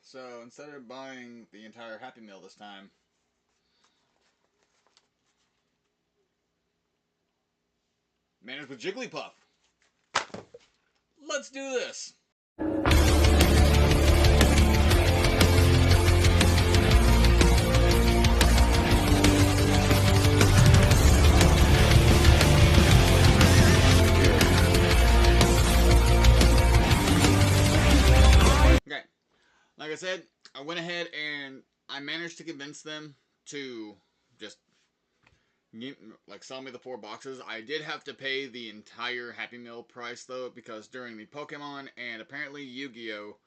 So instead of buying the entire Happy Meal this time, managed with Jigglypuff. Let's do this! Okay, like I said, I went ahead and I managed to convince them to just sell me the 4 boxes. I did have to pay the entire Happy Meal price though, because during the Pokemon and apparently Yu-Gi-Oh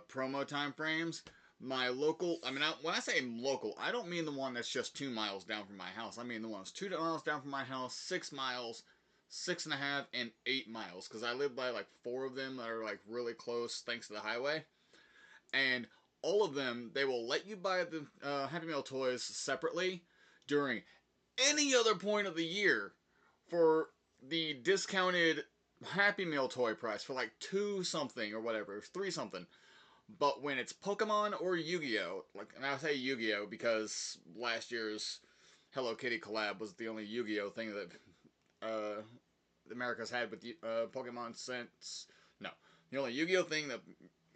promo time frames, my local, when I say local, I don't mean the one that's just 2 miles down from my house. I mean the one that's 2 miles down from my house, 6 miles, 6.5, and 8 miles, because I live by like 4 of them that are like really close thanks to the highway. And all of them, they will let you buy the Happy Meal toys separately during any other point of the year for the discounted Happy Meal toy price for like 2 something or whatever, 3 something. But when it's Pokemon or Yu-Gi-Oh, and I say Yu-Gi-Oh because last year's Hello Kitty collab was the only Yu-Gi-Oh thing that America's had with Pokemon since, no, the only Yu-Gi-Oh thing that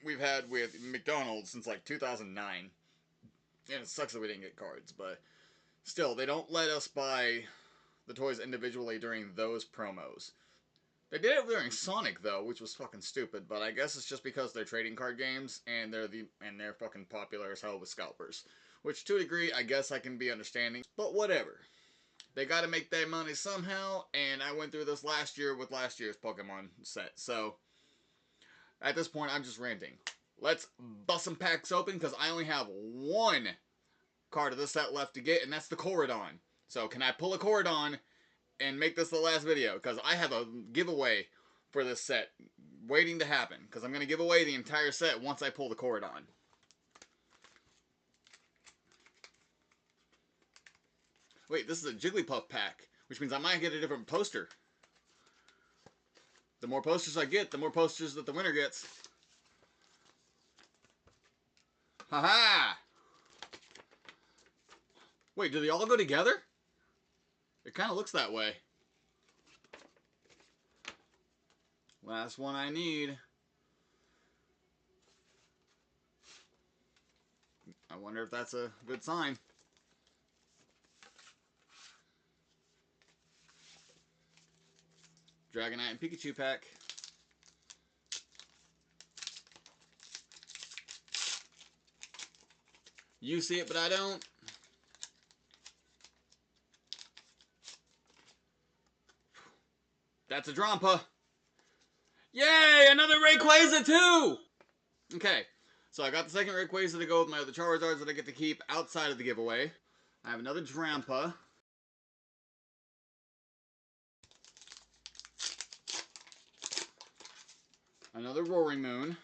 we've had with McDonald's since like 2009. And it sucks that we didn't get cards, but still, they don't let us buy the toys individually during those promos. They did it during Sonic though, which was fucking stupid, but I guess it's just because they're trading card games and they're fucking popular as hell with scalpers. Which to a degree, I guess I can be understanding, but whatever. They gotta make their money somehow, and I went through this last year with last year's Pokemon set, so at this point, I'm just ranting. Let's bust some packs open, because I only have 1 card of this set left to get, and that's the Corridon. So, can I pull a Corridon and make this the last video? Because I have a giveaway for this set waiting to happen. Because I'm going to give away the entire set once I pull the Corridon. Wait, this is a Jigglypuff pack, which means I might get a different poster. The more posters I get, the more posters that the winner gets. Haha! Wait, do they all go together? It kind of looks that way. Last one I need. I wonder if that's a good sign. Dragonite and Pikachu pack. You see it, but I don't. That's a Drampa. Yay! Another Rayquaza too! Okay, so I got the second Rayquaza to go with my other Charizards that I get to keep outside of the giveaway. I have another Drampa. Another Roaring Moon.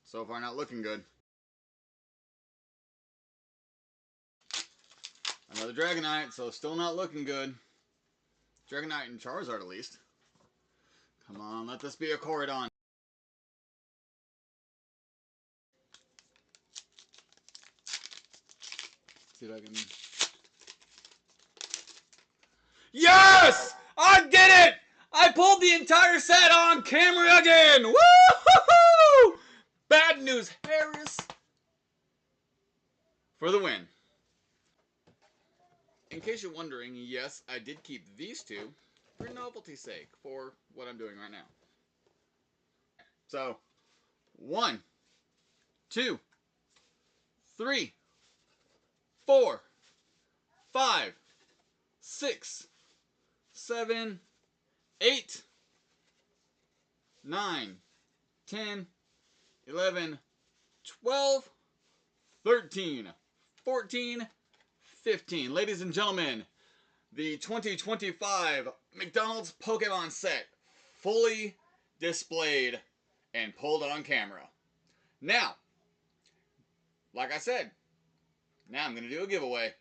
So far not looking good. Another Dragonite, so still not looking good. Dragonite and Charizard at least. Come on, let this be a Corridon. See if I can... Yes! I did it! I pulled the entire set on camera again! Woo-hoo-hoo! Bad news, Harris. For the win. In case you're wondering, yes, I did keep these 2 for novelty's sake, for what I'm doing right now. So, 1, 2, 3, 4, 5, 6, 7, 8, 9, 10, 11, 12, 13, 14, 15. Ladies and gentlemen, the 2025 McDonald's Pokemon set fully displayed and pulled on camera. Now, like I said, now I'm going to do a giveaway.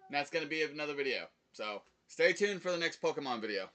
And that's going to be another video. So, stay tuned for the next Pokemon video.